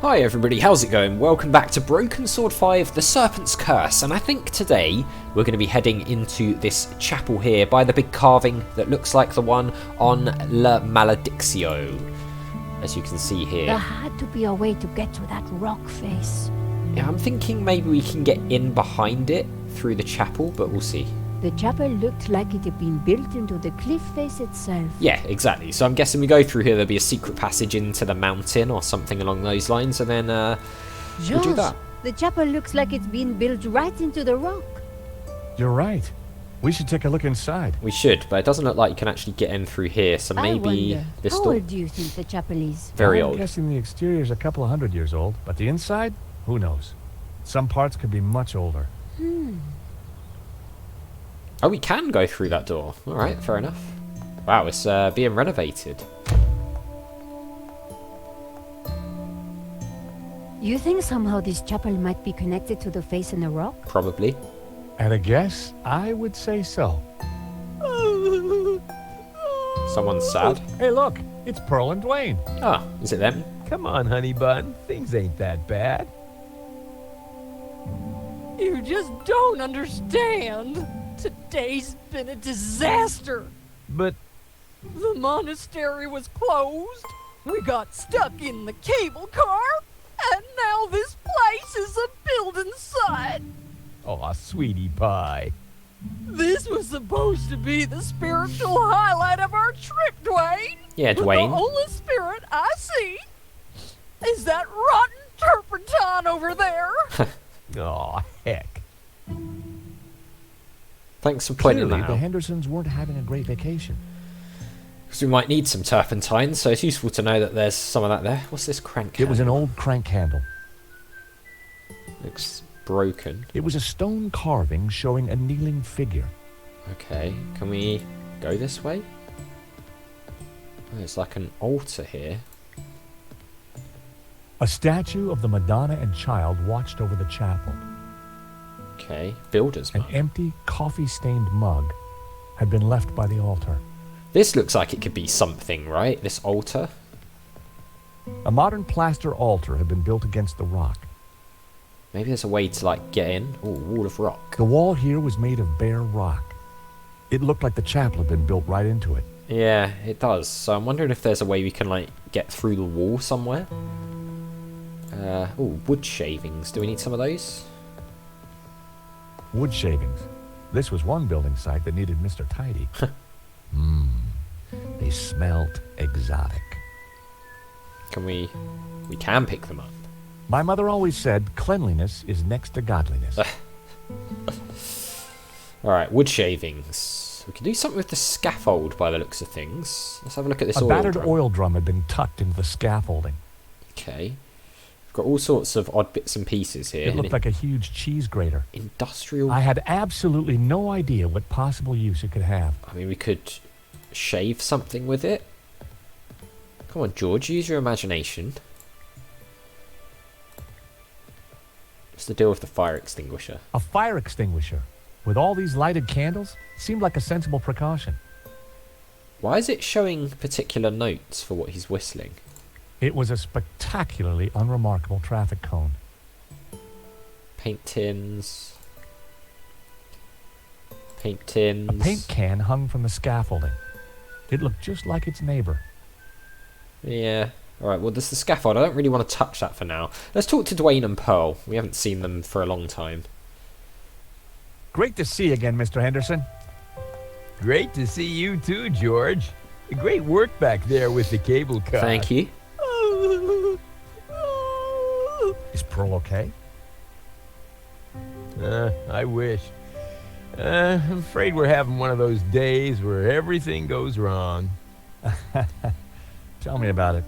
Hi everybody, how's it going? Welcome back to Broken Sword 5, The Serpent's Curse, and I think today we're going to be heading into this chapel here by the big carving that looks like the one on La Maledictio, as you can see here. There had to be a way to get to that rock face. Yeah, I'm thinking maybe we can get in behind it through the chapel, but we'll see. The chapel looked like it had been built into the cliff face itself. Yeah, exactly. So I'm guessing we go through here, there'll be a secret passage into the mountain or something along those lines, and then we'll do that. The chapel looks like it's been built right into the rock. You're right. We should take a look inside. We should, but it doesn't look like you can actually get in through here, so maybe I wonder, this how door. old do you think the chapel is? Very I'm old. guessing the exterior's a couple of 100 years old, but the inside? Who knows? Some parts could be much older. Oh, we can go through that door. Alright, fair enough. Wow, it's being renovated. You think somehow this chapel might be connected to the face in the rock? Probably. At a guess, I would say so. Someone's sad. Hey, look! It's Pearl and Dwayne. Ah, is it them? Come on, honey bun. Things ain't that bad. You just don't understand. Today's been a disaster. But The monastery was closed. We got stuck in the cable car. And now this place is a building site. aw, sweetie pie. This was supposed to be the spiritual highlight of our trip, Dwayne. Yeah, But Dwayne. the only spirit I see is that rotten turpentine over there. Aw, heck. Thanks for pointing Clearly, that the out. Hendersons weren't having a great vacation. Because we might need some turpentine, so it's useful to know that there's some of that there. What's this crank? It was an handle? old crank handle. Looks broken. It was a stone carving showing a kneeling figure. Okay, can we go this way? Oh, there's like an altar here. A statue of the Madonna and Child watched over the chapel. Okay, builder's An mug. empty, coffee-stained mug had been left by the altar. This looks like it could be something, right? This altar? A modern plaster altar had been built against the rock. Maybe there's a way to like get in. Oh, wall of rock. The wall here was made of bare rock. It looked like the chapel had been built right into it. Yeah, it does. So I'm wondering if there's a way we can like get through the wall somewhere. Oh, wood shavings. Do we need some of those? Wood shavings. This was one building site that needed Mr. Tidy. They smelled exotic. Can we can pick them up. My mother always said cleanliness is next to godliness. Alright, wood shavings. We can do something with the scaffold by the looks of things. Let's have a look at this A oil battered drum. oil drum had been tucked into the scaffolding. Okay. We've got all sorts of odd bits and pieces here. It looked like a huge cheese grater. Industrial... I had absolutely no idea what possible use it could have. I mean, we could shave something with it. Come on, George, use your imagination. What's the deal with the fire extinguisher? A fire extinguisher. With all these lighted candles, seemed like a sensible precaution. Why is it showing particular notes for what he's whistling? It was a spectacularly unremarkable traffic cone. Paint tins. Paint tins. A paint can hung from the scaffolding. It looked just like its neighbor. Yeah. Alright, well, there's the scaffold. I don't really want to touch that for now. Let's talk to Dwayne and Pearl. We haven't seen them for a long time. Great to see you again, Mr. Henderson. Great to see you too, George. Great work back there with the cable car. Thank you. Is Pearl okay? I wish. I'm afraid we're having one of those days where everything goes wrong. Tell me about it.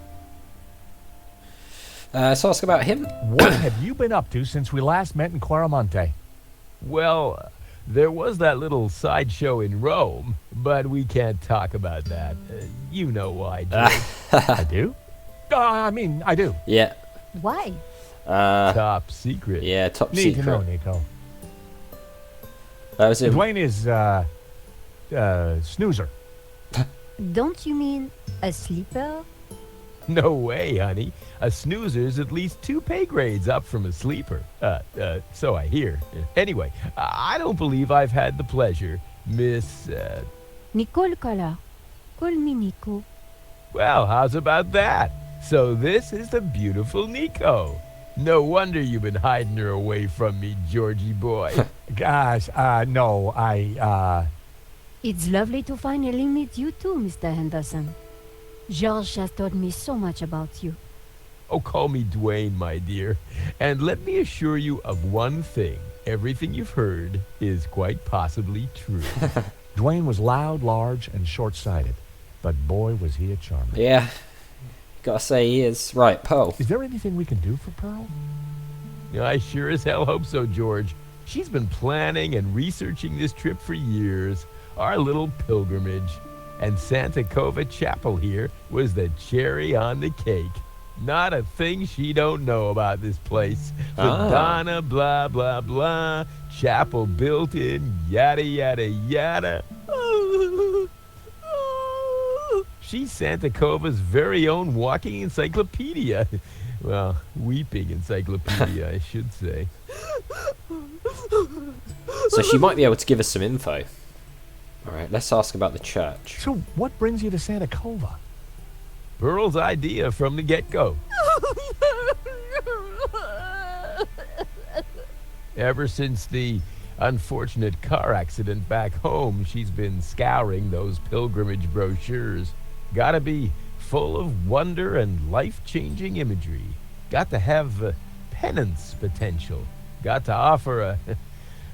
So ask about him. What have you been up to since we last met in Quaramonte? Well, there was that little sideshow in Rome, but we can't talk about that. You know why, George. I do? I do. Yeah. Why? Top secret. Yeah, top Need secret. to know, Nico. That was him. Dwayne is, snoozer. Don't you mean a sleeper? No way, honey. A snoozer's at least 2 pay grades up from a sleeper. So I hear. Anyway, I don't believe I've had the pleasure, Miss, Nicole Collar. Call me Nico. Well, how's about that? So this is the beautiful Nico. No wonder you've been hiding her away from me, Georgie boy. Gosh, no, It's lovely to finally meet you too, Mr. Henderson. George has told me so much about you. Oh, call me Dwayne, my dear. And let me assure you of one thing. Everything you've heard is quite possibly true. Dwayne was loud, large, and short-sighted. But boy, was he a charmer. Yeah, gotta say he is. Right, Pearl. Is there anything we can do for Pearl? I sure as hell hope so, George. She's been planning and researching this trip for years. Our little pilgrimage. And Santa Cova Chapel here was the cherry on the cake. Not a thing she don't know about this place. Madonna, blah, blah, blah. Chapel built in, yada, yada, yada. She's Santa Cova's very own walking encyclopedia. Well, weeping encyclopedia, I should say. So she might be able to give us some info. Alright, let's ask about the church. So what brings you to Santa Cova? Pearl's idea from the get-go. Ever since the unfortunate car accident back home, she's been scouring those pilgrimage brochures. Gotta be full of wonder and life-changing imagery. Got to have penance potential. Got to offer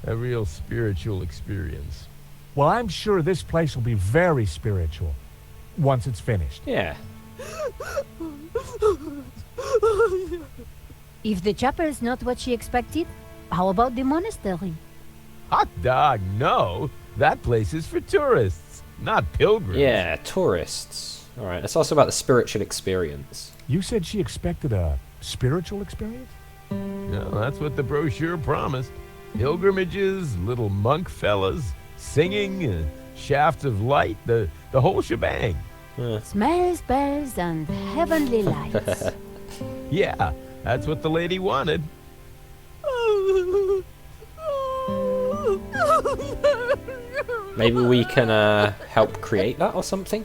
a real spiritual experience. Well, I'm sure this place will be very spiritual once it's finished. Yeah. If the chapel is not what she expected, how about the monastery? Hot dog, no. That place is for tourists, not pilgrims. Yeah, tourists. Alright, let's ask about the spiritual experience. You said she expected a spiritual experience? Well, that's what the brochure promised. Pilgrimages, little monk fellas, singing, shafts of light, the whole shebang. Smells, bells, and heavenly lights. Yeah, that's what the lady wanted. Maybe we can help create that or something?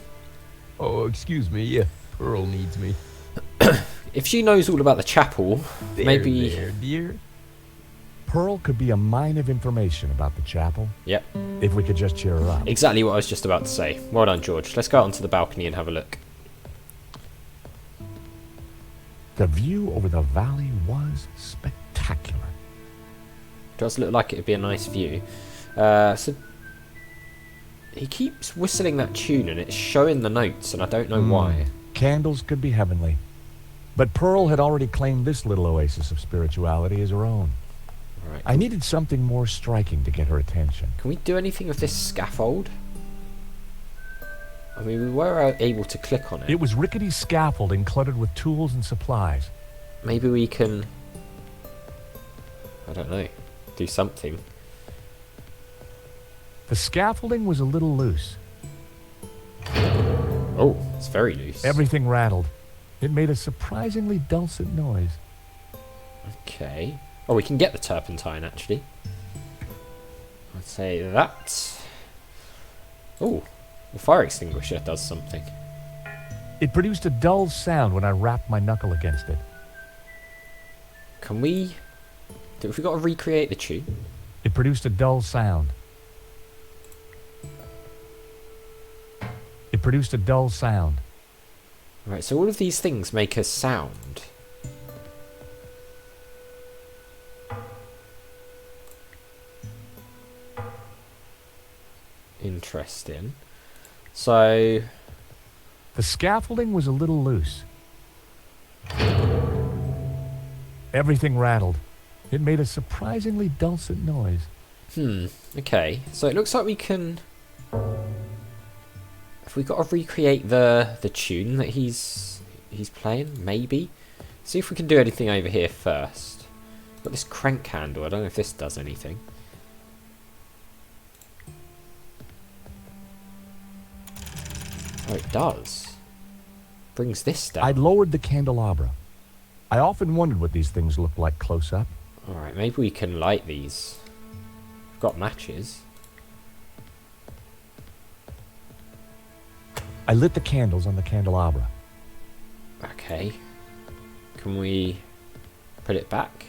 Oh, excuse me. Pearl needs me. If she knows all about the chapel, maybe... There, dear. Pearl could be a mine of information about the chapel. Yep, If we could just cheer her up. exactly what I was just about to say. Well done, George. Let's go out onto the balcony and have a look. The view over the valley was spectacular. Does look like it'd be a nice view. So he keeps whistling that tune and it's showing the notes and I don't know why. Candles could be heavenly. But Pearl had already claimed this little oasis of spirituality as her own. Alright. I needed something more striking to get her attention. Can we do anything with this scaffold? I mean, we were able to click on it. It was rickety scaffolding cluttered with tools and supplies. Maybe we can... I don't know. Do something. The scaffolding was a little loose. Oh, it's very loose. Everything rattled. It made a surprisingly dulcet noise. Okay. Oh, we can get the turpentine, actually. I'd say that. Oh, the fire extinguisher does something. It produced a dull sound when I rapped my knuckle against it. Can we... Have we got to recreate the tune? It produced a dull sound. It produced a dull sound. Right, so all of these things make a sound. Interesting. So... The scaffolding was a little loose. Everything rattled. It made a surprisingly dulcet noise. Okay. So it looks like we can... Have we got to recreate the tune that he's playing? Maybe? See if we can do anything over here first. Got this crank handle. I don't know if this does anything. Oh, it does. brings this down? I'd lowered the candelabra. I often wondered what these things looked like close up. Alright, maybe we can light these. We've got matches. I lit the candles on the candelabra. Okay. Can we put it back?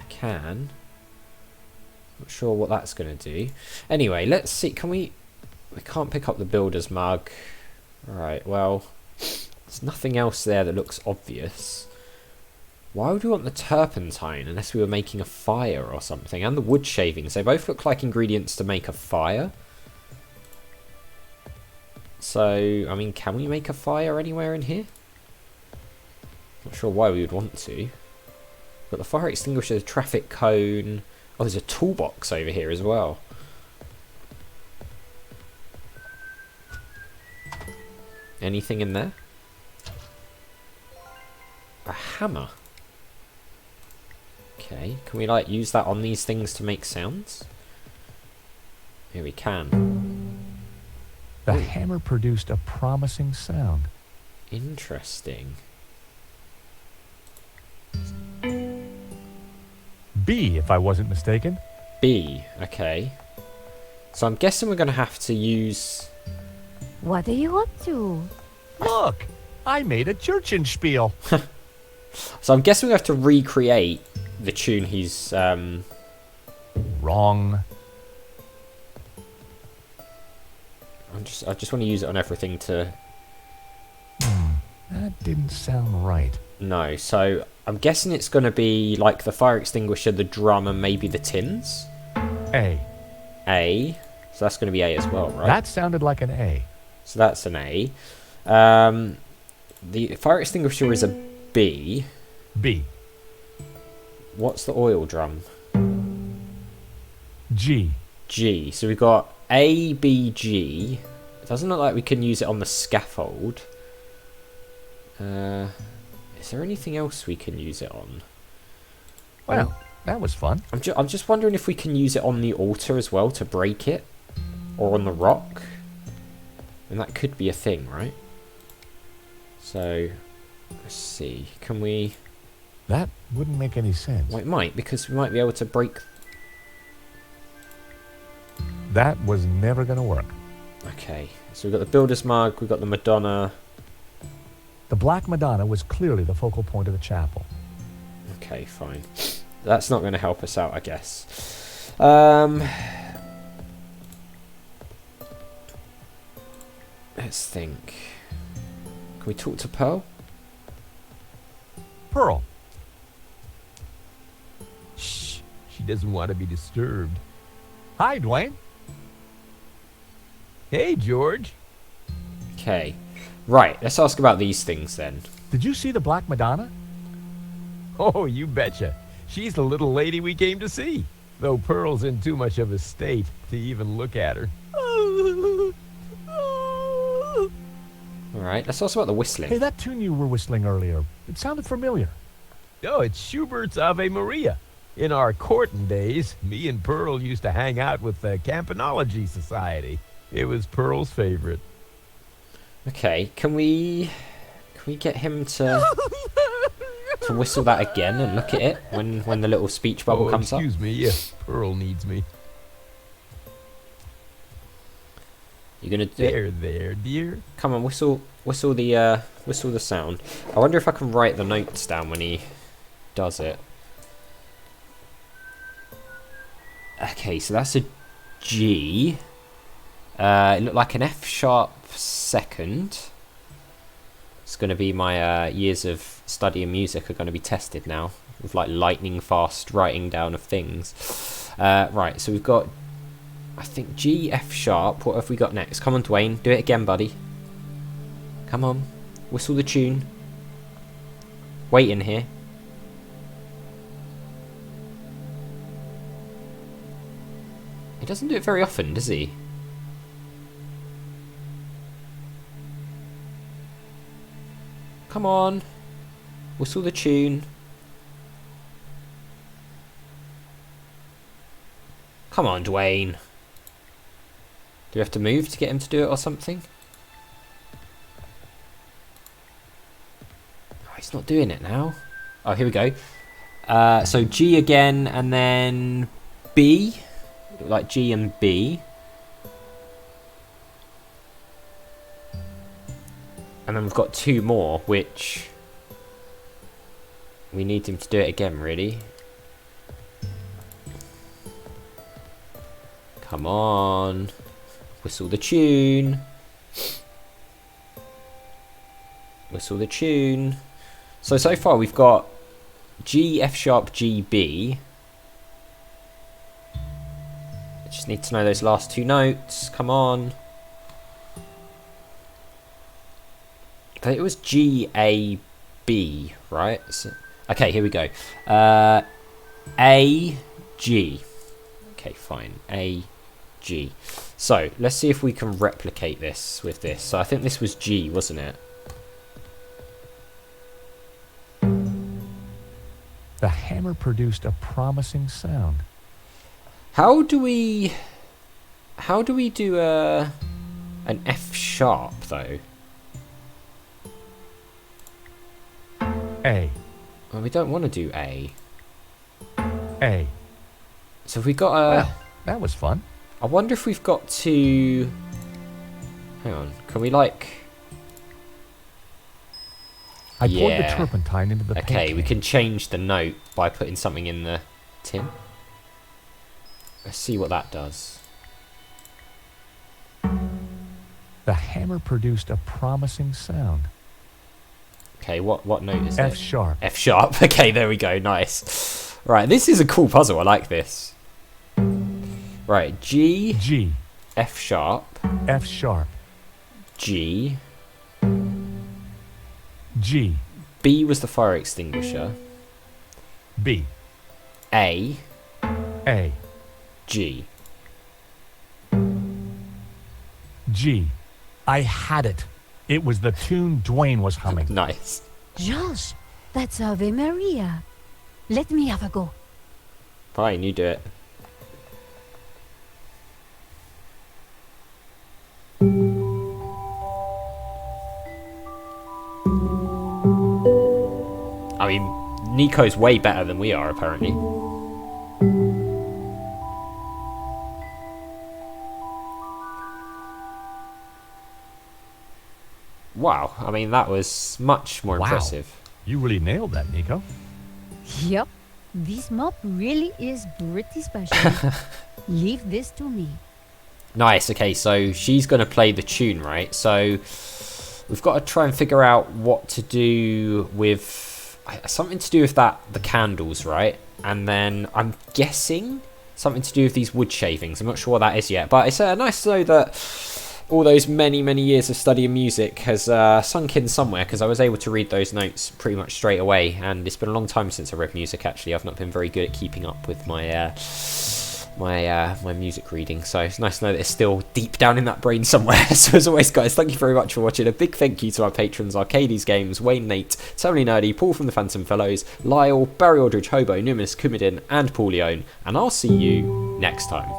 Can. Not sure what that's going to do. Anyway, let's see. Can we... We can't pick up the builder's mug. Alright, well... There's nothing else there that looks obvious. Why would we want the turpentine unless we were making a fire or something? And the wood shavings. They both look like ingredients to make a fire. So, I mean, can we make a fire anywhere in here? Not sure why we would want to. Got the fire extinguisher, the traffic cone. Oh, there's a toolbox over here as well. Anything in there? A hammer. Okay, can we like use that on these things to make sounds? Here we can. The hammer produced a promising sound. Interesting. B, if I wasn't mistaken. B, okay. So I'm guessing we're going to have to use... What are you up to? Look, I made a Churchenspiel. So I'm guessing we have to recreate the tune he's... Wrong. I just want to use it on everything to... That didn't sound right. No, so I'm guessing it's going to be like the fire extinguisher, the drum, and maybe the tins. A. A. So that's going to be A as well, right? That sounded like an A. So that's an A. The fire extinguisher is a B. B. What's the oil drum? G. G. So we've got A, B, G. It doesn't look like we can use it on the scaffold. Is there anything else we can use it on? Well, that was fun. I'm just wondering if we can use it on the altar as well to break it. Or on the rock. And that could be a thing, right? So, let's see. Can we... That wouldn't make any sense. Well, it might, because we might be able to break... That was never going to work. Okay, so we've got the builder's mug, we've got the Madonna. The Black Madonna was clearly the focal point of the chapel. Okay, fine. That's not going to help us out, I guess. Let's think. Can we talk to Pearl? Pearl. Shh. She doesn't want to be disturbed. Hi, Dwayne. Hey, George. Okay. Right, let's ask about these things then. Did you see the Black Madonna? Oh, you betcha. She's the little lady we came to see. Though Pearl's in too much of a state to even look at her. Alright, let's ask about the whistling. Hey, that tune you were whistling earlier, it sounded familiar. Oh, it's Schubert's Ave Maria. In our courting days, me and Pearl used to hang out with the Campanology Society. It was Pearl's favorite. Okay, can we get him to whistle that again and look at it when the little speech bubble comes up? Excuse me, yes, Pearl needs me. You're gonna do it? There, dear. Come on, whistle the sound. I wonder if I can write the notes down when he does it. Okay, so that's a G. It looked like an F sharp second. It's going to be my years of studying music are going to be tested now with like lightning fast writing down of things. Right, so we've got, I think, G, F sharp. What have we got next? Come on, Dwayne, do it again, buddy. Come on, whistle the tune. Wait in here. He doesn't do it very often, does he? Come on. Whistle the tune. Come on, Dwayne. Do we have to move to get him to do it or something? he's not doing it now. Oh, here we go. So G again, and then B. Like G and B. And then we've got 2 more, which we need him to do it again, really. Come on. Whistle the tune. Whistle the tune. So far we've got G, F sharp, G, B. I just need to know those last 2 notes. Come on. It was G, A, B, right? So, okay, here we go. A, G. Okay, fine. A, G. So, let's see if we can replicate this with this. So, I think this was G, wasn't it? The hammer produced a promising sound. How do we do an F sharp, though? A. Well, we don't want to do A. A. So if we got a... Well, that was fun. I wonder if we've got to... Hang on. Can we, like... I poured the turpentine into the Okay, paint we can. can change the note by putting something in the tin. Let's see what that does. The hammer produced a promising sound. Okay, what note is it? F sharp. F sharp. Okay, there we go. Nice. Right, this is a cool puzzle. I like this. Right, G, G. F sharp, F sharp. G. G. B was the fire extinguisher. B. A, A. G. G. I had it. It was the tune Dwayne was humming. Nice. George, that's Ave Maria. Let me have a go. Fine, you do it. I mean, Nico's way better than we are, apparently. Wow, I mean, that was much more Wow. impressive. You really nailed that, Nico. Yep, this mop really is pretty special. Leave this to me. Nice, okay, so she's going to play the tune, right? So we've got to try and figure out what to do with... Something to do with the candles, right? And then I'm guessing something to do with these wood shavings. I'm not sure what that is yet. But it's nice to know that all those many, many years of studying music has sunk in somewhere, because I was able to read those notes pretty much straight away. And it's been a long time since I read music, actually. I've not been very good at keeping up with my my music reading, so it's nice to know that it's still deep down in that brain somewhere. So as always, guys, thank you very much for watching. A big thank you to our patrons: Arcades Games, Wayne, Nate, Totally Nerdy, Paul from the Phantom Fellows, Lyle, Barry Aldridge, Hobo, Numinous, Kumidin, and Paul Leone. And I'll see you next time.